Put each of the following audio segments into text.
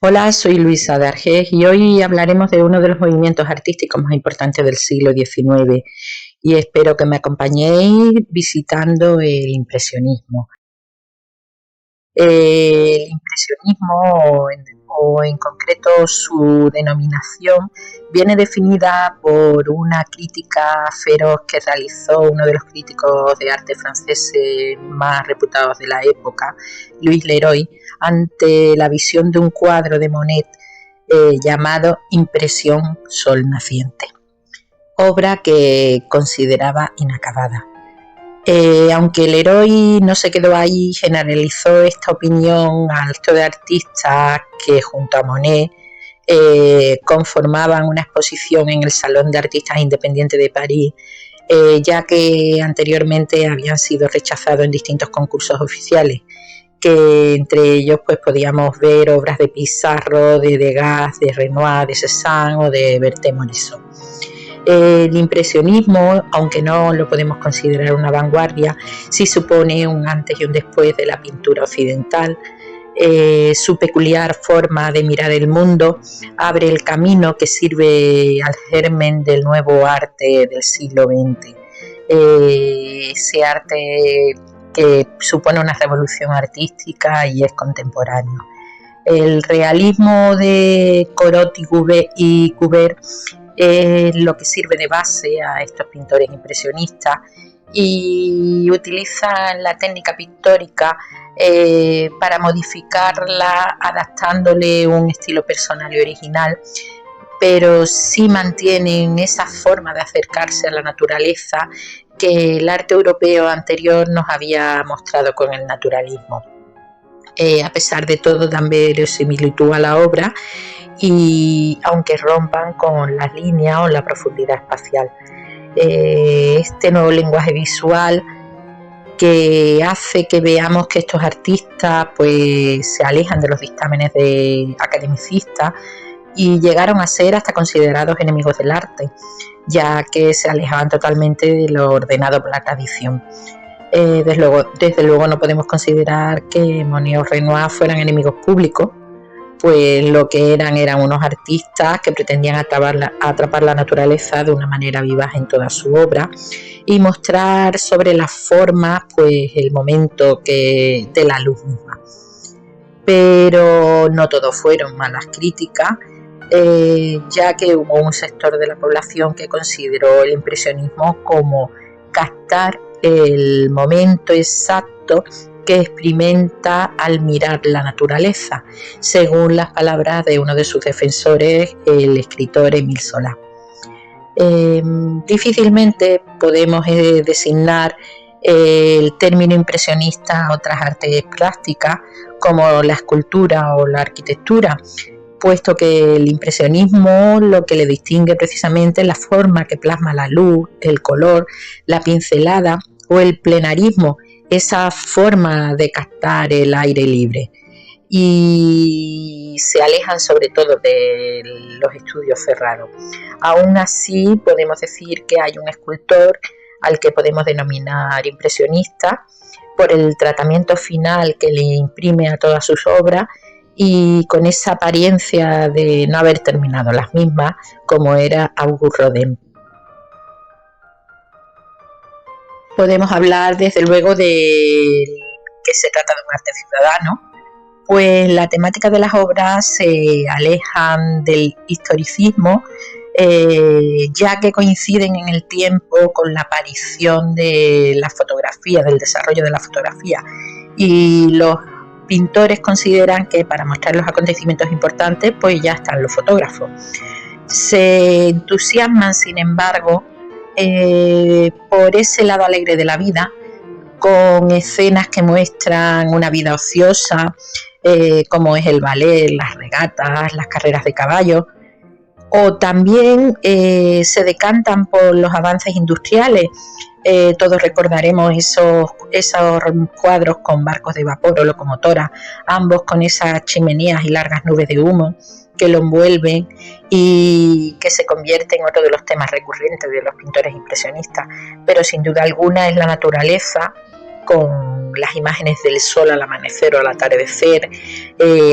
Hola, soy Luisa de Argés y hoy hablaremos de uno de los movimientos artísticos más importantes del siglo XIX y espero que me acompañéis visitando el impresionismo. El impresionismo, o en concreto su denominación, viene definida por una crítica feroz que realizó uno de los críticos de arte franceses más reputados de la época, Louis Leroy, ante la visión de un cuadro de Monet llamado Impresión Sol Naciente, obra que consideraba inacabada. Aunque Leroy no se quedó ahí, generalizó esta opinión al resto de artistas que junto a Monet conformaban una exposición en el Salón de Artistas Independientes de París, ya que anteriormente habían sido rechazados en distintos concursos oficiales, que entre ellos pues podíamos ver obras de Pissarro, de Degas, de Renoir, de Cézanne o de Berthe-Morisot. El impresionismo, aunque no lo podemos considerar una vanguardia, sí supone un antes y un después de la pintura occidental. Su peculiar forma de mirar el mundo abre el camino que sirve al germen del nuevo arte del siglo XX. Ese arte que supone una revolución artística y es contemporáneo. El realismo de Corot y Courbet es lo que sirve de base a estos pintores impresionistas y utilizan la técnica pictórica para modificarla adaptándole un estilo personal y original, pero sí mantienen esa forma de acercarse a la naturaleza que el arte europeo anterior nos había mostrado con el naturalismo. A pesar de todo, dan verosimilitud a la obra, y aunque rompan con las líneas o la profundidad espacial. Este nuevo lenguaje visual que hace que veamos que estos artistas pues se alejan de los dictámenes de academicistas y llegaron a ser hasta considerados enemigos del arte, ya que se alejaban totalmente de lo ordenado por la tradición. Desde luego no podemos considerar que Monet o Renoir fueran enemigos públicos, pues lo que eran unos artistas que pretendían atrapar la naturaleza de una manera vivaz en toda su obra y mostrar sobre las formas pues el momento de la luz misma. Pero no todo fueron malas críticas, ya que hubo un sector de la población que consideró el impresionismo como captar el momento exacto que experimenta al mirar la naturaleza, según las palabras de uno de sus defensores, el escritor Émile Zola. Difícilmente podemos designar el término impresionista a otras artes plásticas como la escultura o la arquitectura, puesto que el impresionismo lo que le distingue precisamente es la forma que plasma la luz, el color, la pincelada, o el plenarismo, esa forma de captar el aire libre, y se alejan sobre todo de los estudios cerrados. Aún así podemos decir que hay un escultor al que podemos denominar impresionista por el tratamiento final que le imprime a todas sus obras y con esa apariencia de no haber terminado las mismas, como era Auguste Rodin. Podemos hablar desde luego de que se trata de un arte ciudadano, pues la temática de las obras se alejan del historicismo, ya que coinciden en el tiempo con la aparición de la fotografía, del desarrollo de la fotografía, y los pintores consideran que para mostrar los acontecimientos importantes pues ya están los fotógrafos. Se entusiasman, sin embargo, por ese lado alegre de la vida, con escenas que muestran una vida ociosa, como es el ballet, las regatas, las carreras de caballos, o también se decantan por los avances industriales. Todos recordaremos esos cuadros con barcos de vapor o locomotoras, ambos con esas chimeneas y largas nubes de humo que lo envuelven y que se convierte en otro de los temas recurrentes de los pintores impresionistas, pero sin duda alguna es la naturaleza con las imágenes del sol al amanecer o al atardecer,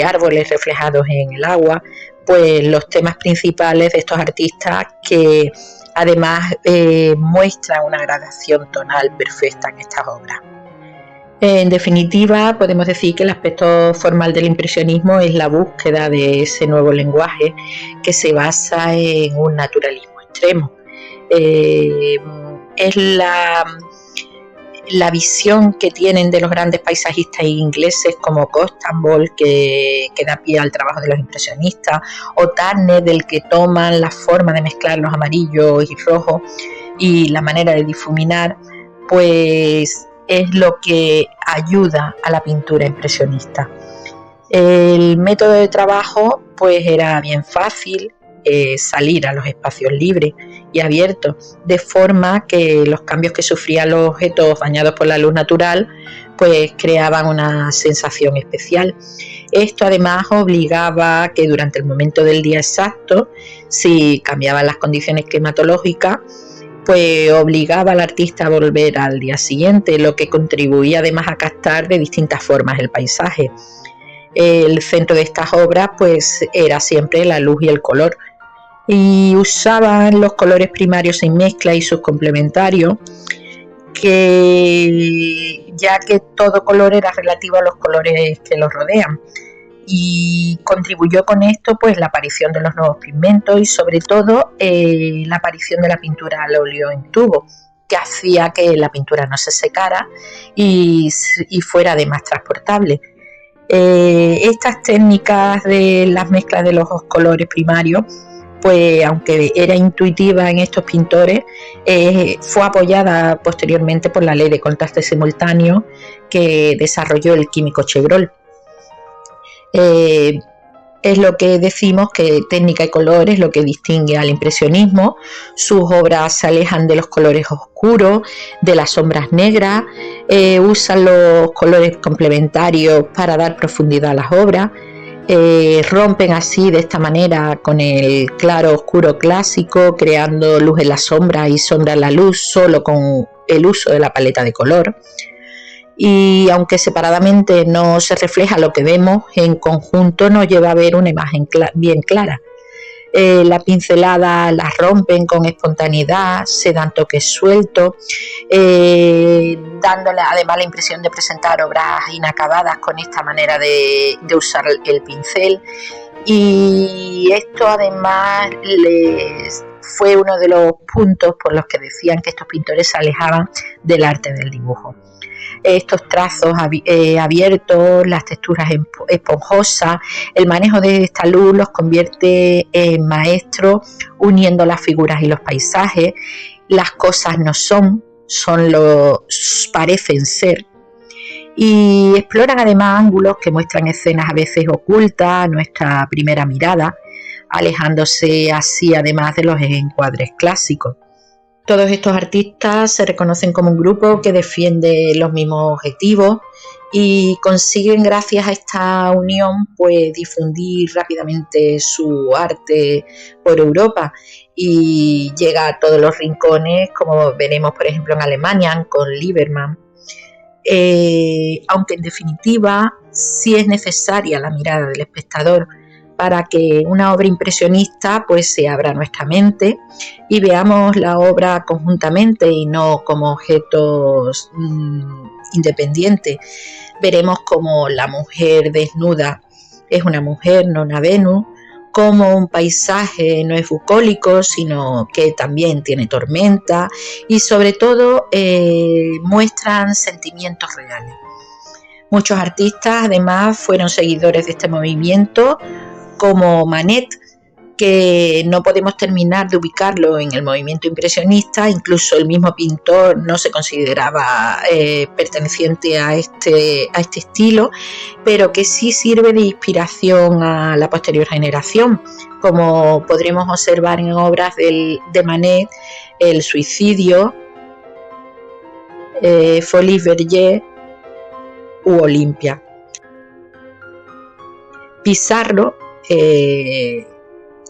árboles reflejados en el agua, pues los temas principales de estos artistas que además muestran una gradación tonal perfecta en estas obras. En definitiva, podemos decir que el aspecto formal del impresionismo es la búsqueda de ese nuevo lenguaje que se basa en un naturalismo extremo. Es la visión que tienen de los grandes paisajistas ingleses como Constable, que da pie al trabajo de los impresionistas, o Turner, del que toman la forma de mezclar los amarillos y rojos y la manera de difuminar, pues es lo que ayuda a la pintura impresionista. El método de trabajo pues era bien fácil, salir a los espacios libres y abiertos, de forma que los cambios que sufrían los objetos bañados por la luz natural pues creaban una sensación especial. Esto además obligaba a que durante el momento del día exacto, si cambiaban las condiciones climatológicas, pues obligaba al artista a volver al día siguiente, lo que contribuía además a captar de distintas formas el paisaje. El centro de estas obras pues era siempre la luz y el color, y usaban los colores primarios sin mezcla y sus complementarios, ya que todo color era relativo a los colores que los rodean, y contribuyó con esto pues la aparición de los nuevos pigmentos y sobre todo la aparición de la pintura al óleo en tubo, que hacía que la pintura no se secara y fuera además transportable. Estas técnicas de las mezclas de los colores primarios, pues aunque era intuitiva en estos pintores, fue apoyada posteriormente por la ley de contraste simultáneo que desarrolló el químico Chevreul. Es lo que decimos que técnica y color es lo que distingue al impresionismo. Sus obras se alejan de los colores oscuros, de las sombras negras, usan los colores complementarios para dar profundidad a las obras, rompen así de esta manera con el claro oscuro clásico, creando luz en la sombra y sombra en la luz solo con el uso de la paleta de color. Y aunque separadamente no se refleja lo que vemos, en conjunto nos lleva a ver una imagen bien clara. La pincelada las rompen con espontaneidad, se dan toques sueltos, dándole además la impresión de presentar obras inacabadas con esta manera de usar el pincel. Y esto además fue uno de los puntos por los que decían que estos pintores se alejaban del arte del dibujo. Estos trazos abiertos, las texturas esponjosas, el manejo de esta luz los convierte en maestros, uniendo las figuras y los paisajes. Las cosas no son parecen ser. Y exploran además ángulos que muestran escenas a veces ocultas a nuestra primera mirada, alejándose así además de los encuadres clásicos. Todos estos artistas se reconocen como un grupo que defiende los mismos objetivos y consiguen, gracias a esta unión, pues difundir rápidamente su arte por Europa y llega a todos los rincones, como veremos por ejemplo en Alemania con Liebermann. Aunque en definitiva sí es necesaria la mirada del espectador para que una obra impresionista pues se abra nuestra mente y veamos la obra conjuntamente y no como objetos independientes. Veremos como la mujer desnuda es una mujer, no una Venus, como un paisaje no es bucólico, sino que también tiene tormenta y sobre todo muestran sentimientos reales. Muchos artistas además fueron seguidores de este movimiento, como Manet, que no podemos terminar de ubicarlo en el movimiento impresionista. Incluso el mismo pintor no se consideraba perteneciente a este estilo, pero que sí sirve de inspiración a la posterior generación, como podremos observar en obras de Manet, El suicidio, Folies Bergère u Olimpia. Pissarro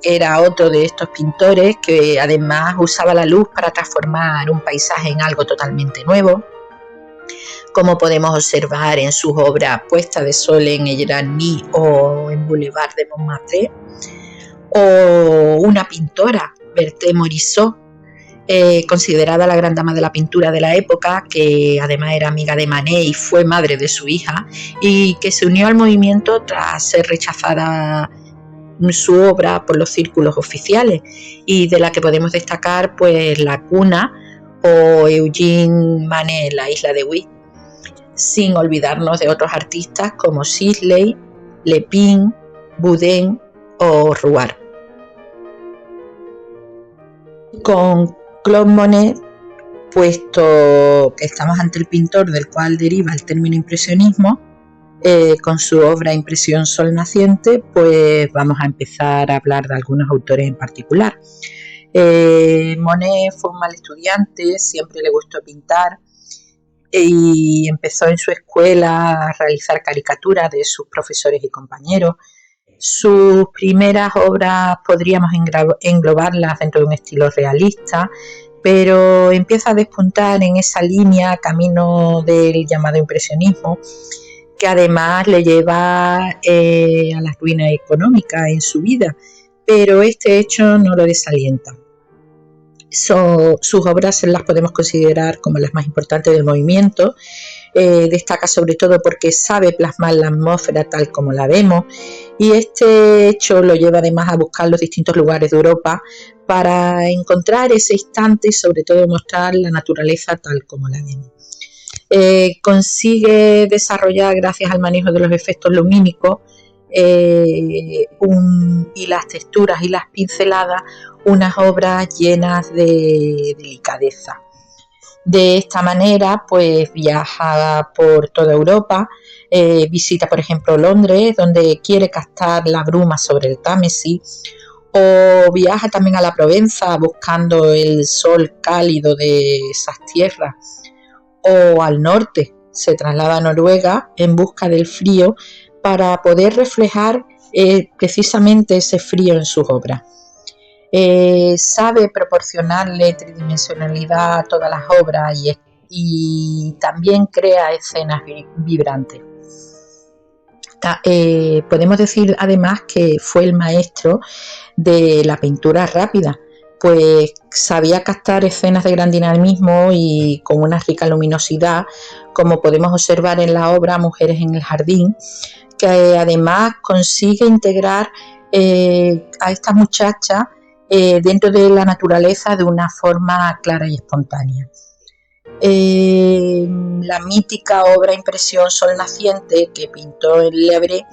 era otro de estos pintores que además usaba la luz para transformar un paisaje en algo totalmente nuevo. como podemos observar en sus obras Puesta de Sol en Eragny o en Boulevard de Montmartre, o una pintora, Berthe Morisot, considerada la gran dama de la pintura de la época, que además era amiga de Manet y fue madre de su hija, y que se unió al movimiento tras ser rechazada su obra por los círculos oficiales, y de la que podemos destacar pues La Cuna o Eugene Manet, La isla de Wight, sin olvidarnos de otros artistas como Sisley, Lepine, Boudin o Rouart. Con Claude Monet, puesto que estamos ante el pintor del cual deriva el término impresionismo, con su obra Impresión Sol Naciente, pues vamos a empezar a hablar de algunos autores en particular. Monet fue un mal estudiante, siempre le gustó pintar y empezó en su escuela a realizar caricaturas de sus profesores y compañeros. Sus primeras obras podríamos englobarlas dentro de un estilo realista, pero empieza a despuntar en esa línea camino del llamado impresionismo, que además le lleva a la ruina económica en su vida, pero este hecho no lo desalienta. Sus obras las podemos considerar como las más importantes del movimiento. Destaca sobre todo porque sabe plasmar la atmósfera tal como la vemos, y este hecho lo lleva además a buscar los distintos lugares de Europa para encontrar ese instante y sobre todo mostrar la naturaleza tal como la vemos. Consigue desarrollar, gracias al manejo de los efectos lumínicos y las texturas y las pinceladas, unas obras llenas de delicadeza. De esta manera pues viaja por toda Europa, visita por ejemplo Londres, donde quiere captar la bruma sobre el Támesis, o viaja también a la Provenza buscando el sol cálido de esas tierras, o al norte se traslada a Noruega en busca del frío para poder reflejar precisamente ese frío en sus obras. Sabe proporcionarle tridimensionalidad a todas las obras y también crea escenas vibrantes. Podemos decir además que fue el maestro de la pintura rápida, pues sabía captar escenas de gran dinamismo y con una rica luminosidad, como podemos observar en la obra Mujeres en el Jardín, que además consigue integrar a esta muchacha dentro de la naturaleza de una forma clara y espontánea. La mítica obra Impresión Sol Naciente, que pintó en Le Havre,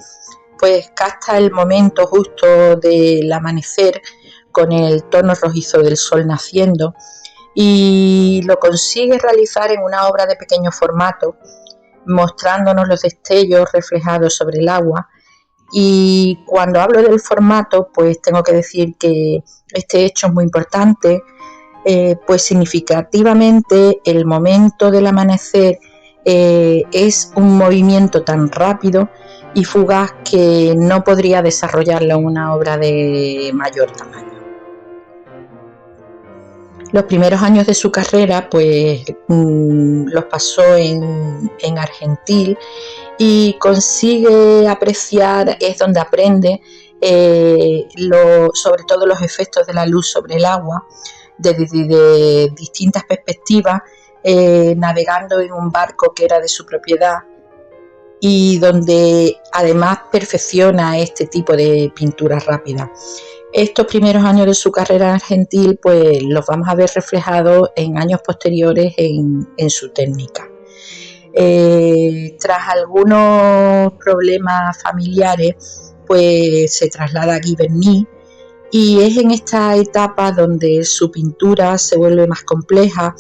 pues capta el momento justo del amanecer con el tono rojizo del sol naciendo, y lo consigue realizar en una obra de pequeño formato, mostrándonos los destellos reflejados sobre el agua. Y cuando hablo del formato, pues tengo que decir que este hecho es muy importante, pues significativamente el momento del amanecer es un movimiento tan rápido y fugaz que no podría desarrollarlo en una obra de mayor tamaño. Los primeros años de su carrera pues los pasó en Argentil, y consigue apreciar, es donde aprende sobre todo los efectos de la luz sobre el agua de distintas perspectivas, navegando en un barco que era de su propiedad, y donde además perfecciona este tipo de pintura rápida. Estos primeros años de su carrera argentil pues los vamos a ver reflejados en años posteriores en su técnica. Tras algunos problemas familiares pues se traslada a Giverny, y es en esta etapa donde su pintura se vuelve más compleja,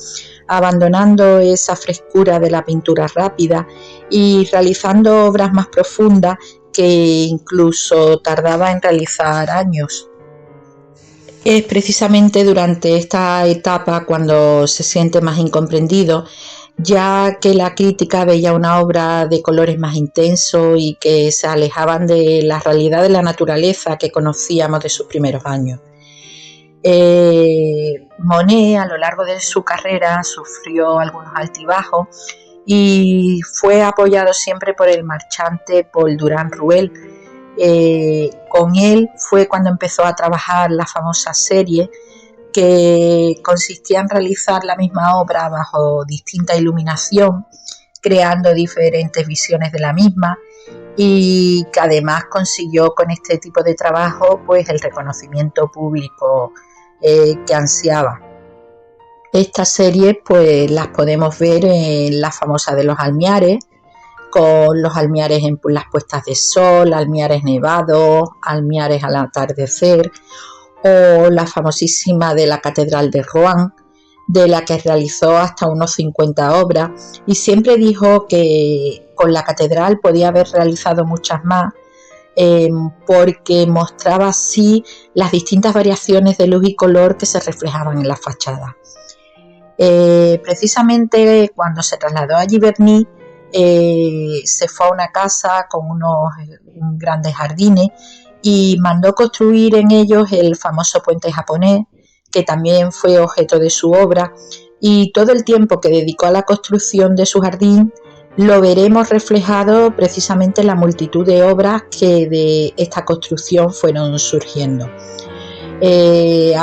abandonando esa frescura de la pintura rápida y realizando obras más profundas que incluso tardaba en realizar años. Es precisamente durante esta etapa cuando se siente más incomprendido, ya que la crítica veía una obra de colores más intensos y que se alejaban de la realidad de la naturaleza que conocíamos de sus primeros años. Monet a lo largo de su carrera sufrió algunos altibajos y fue apoyado siempre por el marchante Paul Durand-Ruel. Con él fue cuando empezó a trabajar la famosa serie, que consistía en realizar la misma obra bajo distinta iluminación, creando diferentes visiones de la misma, y que además consiguió con este tipo de trabajo pues el reconocimiento público que ansiaba. Estas series pues las podemos ver en la famosa de los Almiares, con los almiares en las puestas de sol, almiares nevados, almiares al atardecer, o la famosísima de la Catedral de Rouen, de la que realizó hasta unos 50 obras, y siempre dijo que con la catedral podía haber realizado muchas más, porque mostraba así las distintas variaciones de luz y color que se reflejaban en la fachada. Precisamente cuando se trasladó a Giverny, se fue a una casa con unos grandes jardines y mandó construir en ellos el famoso puente japonés, que también fue objeto de su obra, y todo el tiempo que dedicó a la construcción de su jardín lo veremos reflejado precisamente en la multitud de obras que de esta construcción fueron surgiendo. De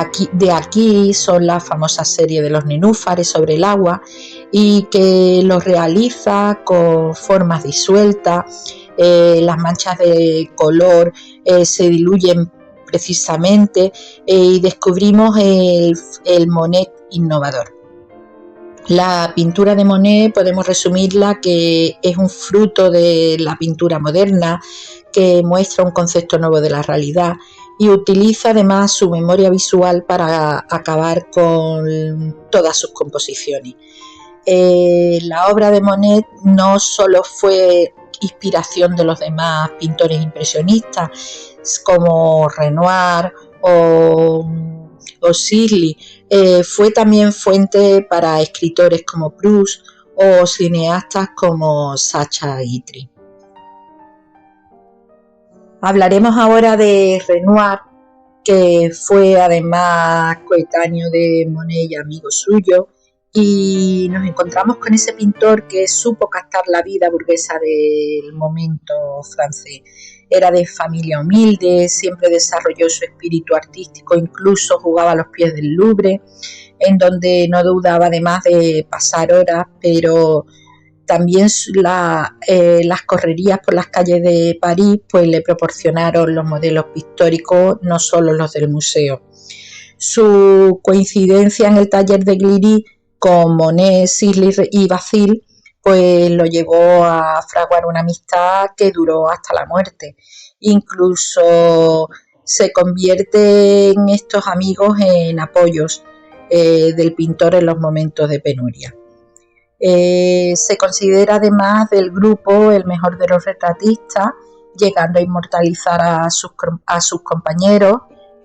aquí son la famosa serie de los nenúfares sobre el agua, y que los realiza con formas disueltas. Las manchas de color se diluyen precisamente, y descubrimos el Monet innovador. La pintura de Monet podemos resumirla que es un fruto de la pintura moderna, que muestra un concepto nuevo de la realidad y utiliza además su memoria visual para acabar con todas sus composiciones. La obra de Monet no solo fue inspiración de los demás pintores impresionistas como Renoir o Sisley, fue también fuente para escritores como Proust o cineastas como Sacha Guitry. Hablaremos ahora de Renoir, que fue además coetáneo de Monet y amigo suyo, y nos encontramos con ese pintor que supo captar la vida burguesa del momento francés. Era de familia humilde, siempre desarrolló su espíritu artístico, incluso jugaba a los pies del Louvre, en donde no dudaba además de pasar horas, pero también las correrías por las calles de París pues le proporcionaron los modelos pictóricos, no solo los del museo. Su coincidencia en el taller de Gliry con Monet, Sisley y Bazille pues lo llevó a fraguar una amistad que duró hasta la muerte. Incluso se convierten estos amigos en apoyos del pintor en los momentos de penuria. Se considera además del grupo el mejor de los retratistas, llegando a inmortalizar a sus compañeros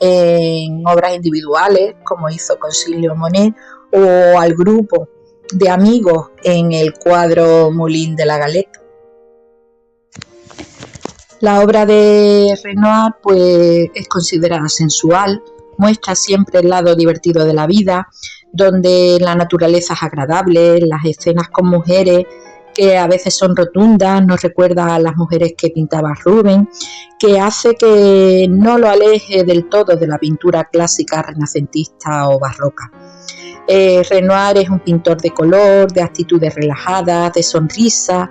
en obras individuales, como hizo con Sisley o Monet, o al grupo de amigos en el cuadro Moulin de la Galette. La obra de Renoir pues es considerada sensual, muestra siempre el lado divertido de la vida, donde la naturaleza es agradable, las escenas con mujeres que a veces son rotundas, nos recuerda a las mujeres que pintaba Rubens, que hace que no lo aleje del todo de la pintura clásica renacentista o barroca. Renoir es un pintor de color, de actitudes relajadas, de sonrisa,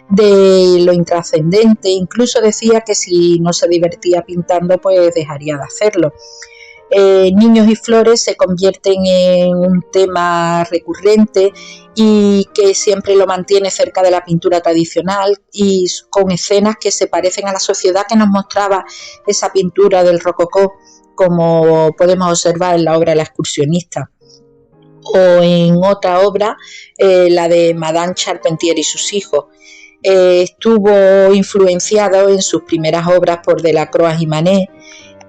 de lo intrascendente. Incluso decía que si no se divertía pintando pues dejaría de hacerlo. Niños y flores se convierten en un tema recurrente y que siempre lo mantiene cerca de la pintura tradicional, y con escenas que se parecen a la sociedad que nos mostraba esa pintura del rococó, como podemos observar en la obra La excursionista, o en otra obra, la de Madame Charpentier y sus hijos. Estuvo influenciado en sus primeras obras por Delacroix y Manet,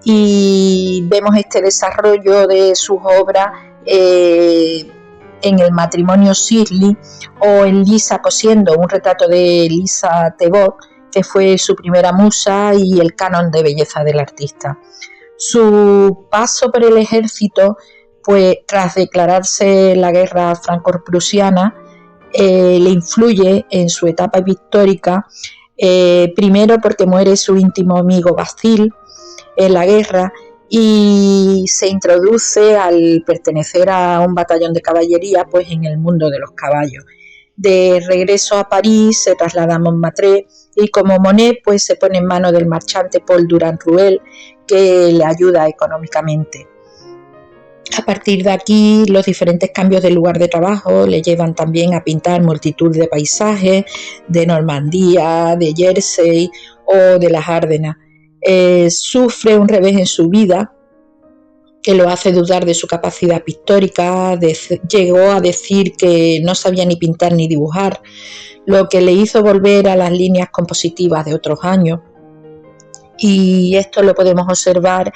y vemos este desarrollo de sus obras en el matrimonio Sisley, o en Lisa cosiendo, un retrato de Lisa Tebot, que fue su primera musa y el canon de belleza del artista. Su paso por el ejército, pues tras declararse la guerra franco-prusiana, le influye en su etapa pictórica, primero porque muere su íntimo amigo Bacil en la guerra y se introduce al pertenecer a un batallón de caballería pues en el mundo de los caballos. De regreso a París se traslada a Montmartre y como Monet pues se pone en manos del marchante Paul Durand-Ruel, que le ayuda económicamente. A partir de aquí, los diferentes cambios de lugar de trabajo le llevan también a pintar multitud de paisajes de Normandía, de Jersey o de las Ardenas. Sufre un revés en su vida que lo hace dudar de su capacidad pictórica, llegó a decir que no sabía ni pintar ni dibujar, lo que le hizo volver a las líneas compositivas de otros años. Y esto lo podemos observar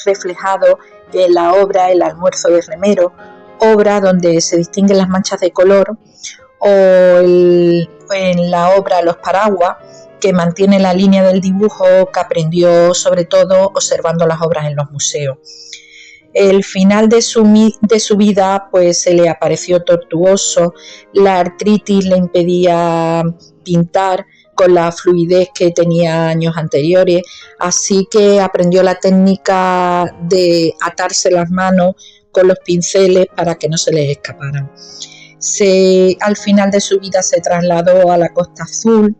reflejado en la obra El almuerzo de Remero, obra donde se distinguen las manchas de color, o en la obra Los paraguas, que mantiene la línea del dibujo que aprendió sobre todo observando las obras en los museos. El final de su vida pues se le apareció tortuoso, la artritis le impedía pintar con la fluidez que tenía años anteriores, así que aprendió la técnica de atarse las manos con los pinceles para que no se les escaparan. Al final de su vida se trasladó a la Costa Azul,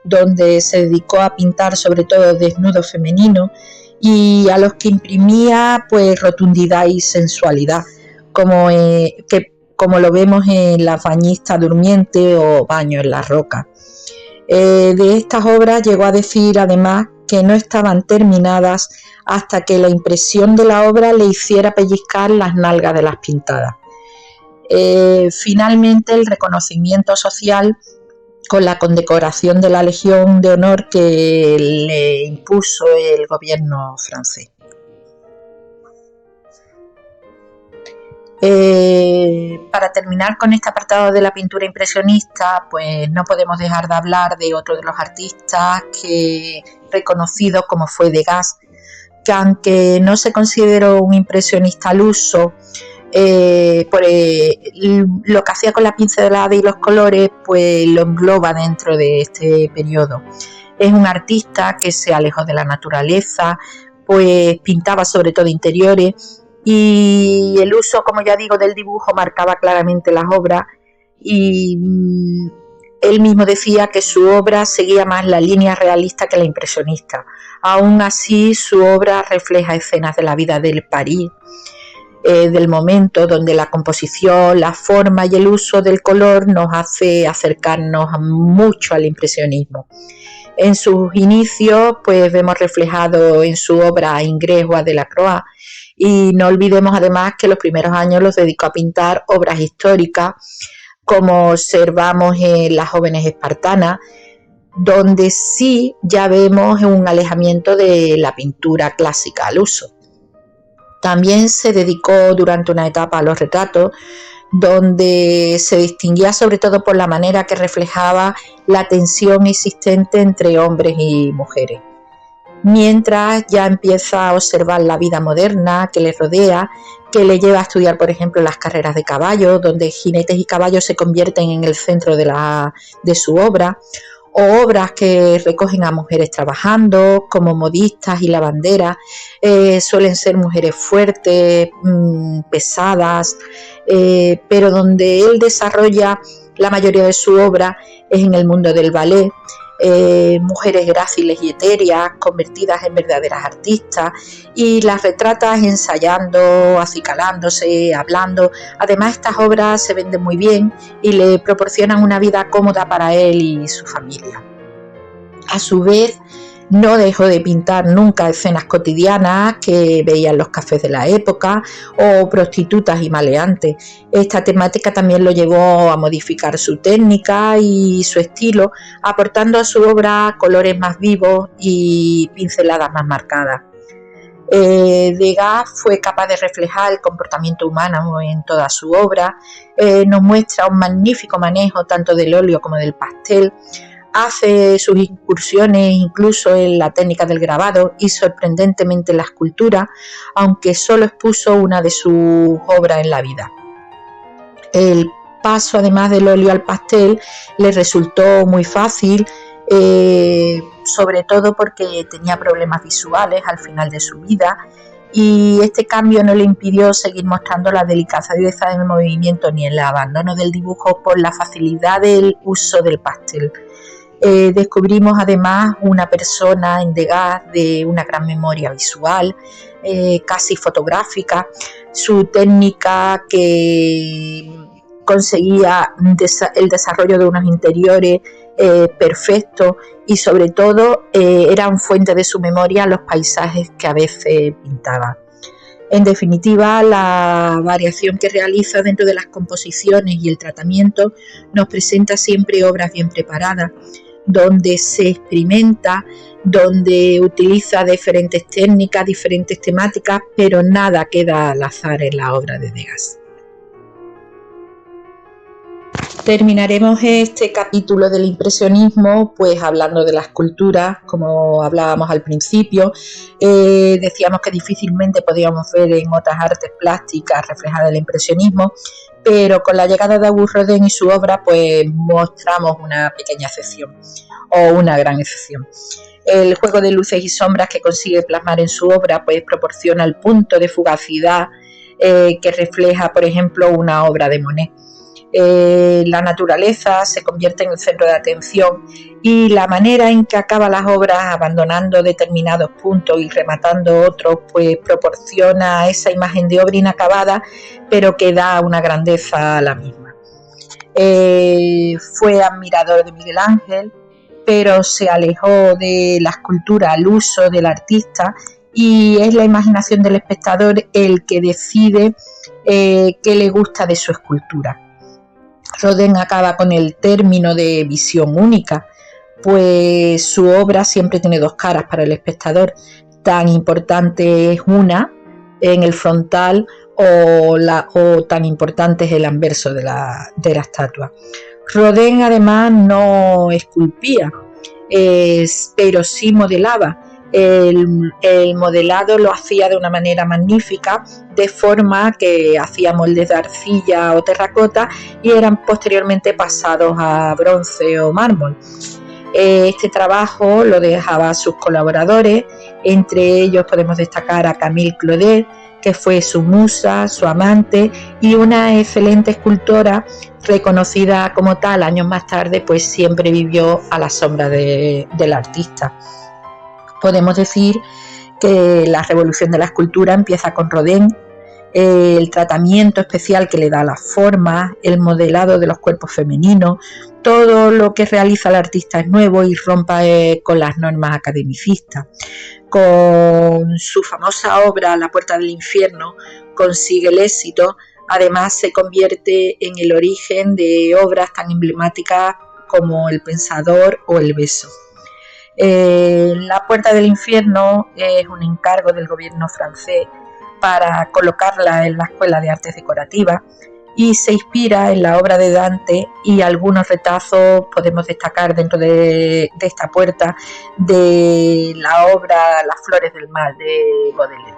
donde se dedicó a pintar sobre todo desnudos femeninos y a los que imprimía pues rotundidad y sensualidad, como lo vemos en La bañista durmiente o Baño en la roca. De estas obras llegó a decir además que no estaban terminadas hasta que la impresión de la obra le hiciera pellizcar las nalgas de las pintadas. Finalmente, el reconocimiento social con la condecoración de la Legión de Honor que le impuso el gobierno francés. Para terminar con este apartado de la pintura impresionista, pues no podemos dejar de hablar de otro de los artistas reconocidos como fue Degas, que aunque no se consideró un impresionista al uso, lo que hacía con la pincelada y los colores pues lo engloba dentro de este periodo. Es un artista que se alejó de la naturaleza, pues pintaba sobre todo interiores y el uso, como ya digo, del dibujo marcaba claramente las obras y él mismo decía que su obra seguía más la línea realista que la impresionista. Aún así, su obra refleja escenas de la vida del París del momento, donde la composición, la forma y el uso del color nos hace acercarnos mucho al impresionismo. En sus inicios pues vemos reflejado en su obra Ingres o Delacroix, y no olvidemos además que los primeros años los dedicó a pintar obras históricas, como observamos en Las jóvenes espartanas, donde sí ya vemos un alejamiento de la pintura clásica al uso. También se dedicó durante una etapa a los retratos, donde se distinguía sobre todo por la manera que reflejaba la tensión existente entre hombres y mujeres. Mientras ya empieza a observar la vida moderna que le rodea, que le lleva a estudiar, por ejemplo, las carreras de caballos, donde jinetes y caballos se convierten en el centro de su obra, o obras que recogen a mujeres trabajando, como modistas y lavanderas. Suelen ser mujeres fuertes, pesadas, pero donde él desarrolla la mayoría de su obra es en el mundo del ballet. Mujeres gráciles y etéreas, convertidas en verdaderas artistas, y las retratas ensayando, acicalándose, hablando. Además, estas obras se venden muy bien y le proporcionan una vida cómoda para él y su familia. A su vez, no dejó de pintar nunca escenas cotidianas que veían los cafés de la época o prostitutas y maleantes. Esta temática también lo llevó a modificar su técnica y su estilo, aportando a su obra colores más vivos y pinceladas más marcadas. Degas fue capaz de reflejar el comportamiento humano en toda su obra, nos muestra un magnífico manejo tanto del óleo como del pastel. Hace sus incursiones incluso en la técnica del grabado y sorprendentemente en la escultura, aunque solo expuso una de sus obras en la vida. El paso, además del óleo al pastel, le resultó muy fácil, sobre todo porque tenía problemas visuales al final de su vida, y este cambio no le impidió seguir mostrando la delicadeza del movimiento ni el abandono del dibujo por la facilidad del uso del pastel. Descubrimos además una persona en Degas de una gran memoria visual, casi fotográfica, su técnica que conseguía el desarrollo de unos interiores perfectos, y sobre todo eran fuente de su memoria los paisajes que a veces pintaba. En definitiva, la variación que realiza dentro de las composiciones y el tratamiento nos presenta siempre obras bien preparadas, donde se experimenta, donde utiliza diferentes técnicas, diferentes temáticas, pero nada queda al azar en la obra de Degas. Terminaremos este capítulo del impresionismo pues hablando de la escultura, como hablábamos al principio. Decíamos que difícilmente podíamos ver en otras artes plásticas reflejada el impresionismo, pero con la llegada de Auguste Rodin y su obra pues mostramos una pequeña excepción, o una gran excepción. El juego de luces y sombras que consigue plasmar en su obra pues proporciona el punto de fugacidad que refleja, por ejemplo, una obra de Monet. La naturaleza se convierte en el centro de atención, y la manera en que acaba las obras, abandonando determinados puntos y rematando otros, pues proporciona esa imagen de obra inacabada, pero que da una grandeza a la misma. Fue admirador de Miguel Ángel, pero se alejó de la escultura al uso del artista, y es la imaginación del espectador el que decide qué le gusta de su escultura. Rodin acaba con el término de visión única, pues su obra siempre tiene dos caras para el espectador. Tan importante es una en el frontal o tan importante es el anverso de la estatua. Rodin además no esculpía, pero sí modelaba. El modelado lo hacía de una manera magnífica, de forma que hacía moldes de arcilla o terracota y eran posteriormente pasados a bronce o mármol. Este trabajo lo dejaba a sus colaboradores, entre ellos podemos destacar a Camille Claudel, que fue su musa, su amante y una excelente escultora reconocida como tal. Años más tarde pues siempre vivió a la sombra del artista. Podemos decir que la revolución de la escultura empieza con Rodin. El tratamiento especial que le da a las formas, el modelado de los cuerpos femeninos, todo lo que realiza el artista es nuevo y rompe con las normas academicistas. Con su famosa obra La puerta del infierno consigue el éxito, además se convierte en el origen de obras tan emblemáticas como El pensador o El beso. La puerta del infierno es un encargo del gobierno francés para colocarla en la Escuela de Artes Decorativas, y se inspira en la obra de Dante, y algunos retazos podemos destacar dentro de esta puerta de la obra Las flores del mal de Baudelaire.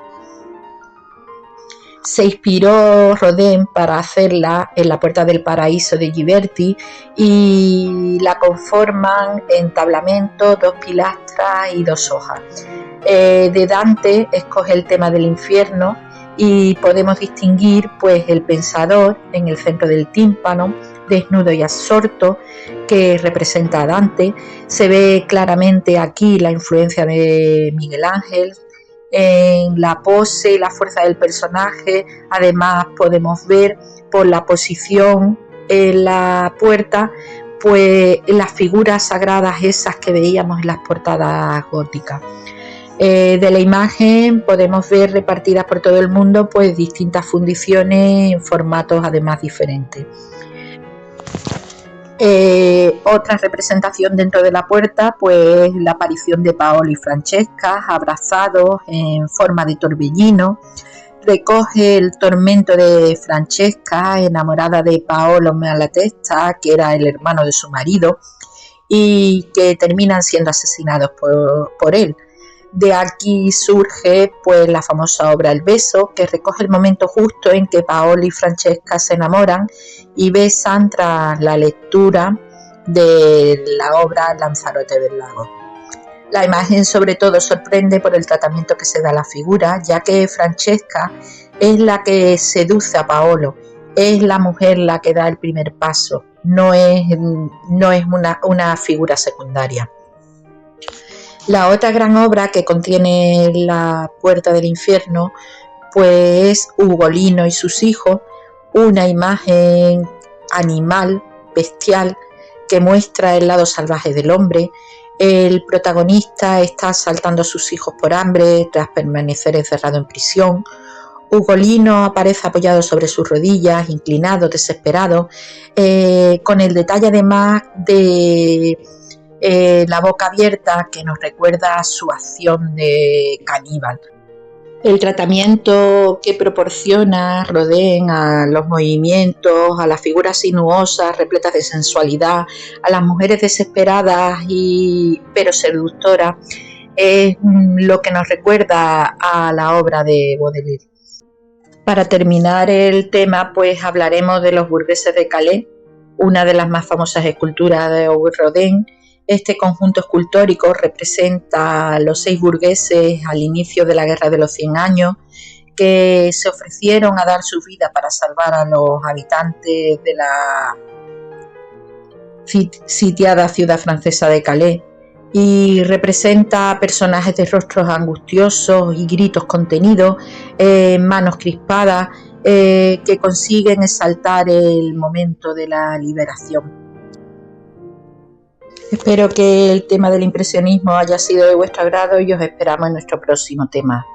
Se inspiró Rodin para hacerla en la Puerta del Paraíso de Ghiberti, y la conforman entablamento, dos pilastras y dos hojas. De Dante escoge el tema del infierno, y podemos distinguir pues el pensador en el centro del tímpano, desnudo y absorto, que representa a Dante. Se ve claramente aquí la influencia de Miguel Ángel en la pose y la fuerza del personaje. Además podemos ver por la posición en la puerta pues las figuras sagradas esas que veíamos en las portadas góticas. De la imagen podemos ver repartidas por todo el mundo pues distintas fundiciones en formatos además diferentes. Otra representación dentro de la puerta pues la aparición de Paolo y Francesca abrazados en forma de torbellino. Recoge el tormento de Francesca, enamorada de Paolo Malatesta, que era el hermano de su marido, y que terminan siendo asesinados por él. De aquí surge pues la famosa obra El beso, que recoge el momento justo en que Paolo y Francesca se enamoran y besan tras la lectura de la obra Lanzarote del Lago. La imagen sobre todo sorprende por el tratamiento que se da a la figura, ya que Francesca es la que seduce a Paolo, es la mujer la que da el primer paso, no es una figura secundaria. La otra gran obra que contiene La puerta del infierno pues es Ugolino y sus hijos, una imagen animal, bestial, que muestra el lado salvaje del hombre. El protagonista está asaltando a sus hijos por hambre tras permanecer encerrado en prisión. Ugolino aparece apoyado sobre sus rodillas, inclinado, desesperado, con el detalle además de la boca abierta que nos recuerda a su acción de caníbal. El tratamiento que proporciona Rodin a los movimientos, a las figuras sinuosas, repletas de sensualidad, a las mujeres desesperadas pero seductoras, es lo que nos recuerda a la obra de Baudelaire. Para terminar el tema, pues hablaremos de los burgueses de Calais, una de las más famosas esculturas de Rodin. Este conjunto escultórico representa a los 6 burgueses al inicio de la Guerra de los 100 años que se ofrecieron a dar su vida para salvar a los habitantes de la sitiada ciudad francesa de Calais, y representa personajes de rostros angustiosos y gritos contenidos, manos crispadas, que consiguen exaltar el momento de la liberación. Espero que el tema del impresionismo haya sido de vuestro agrado y os esperamos en nuestro próximo tema.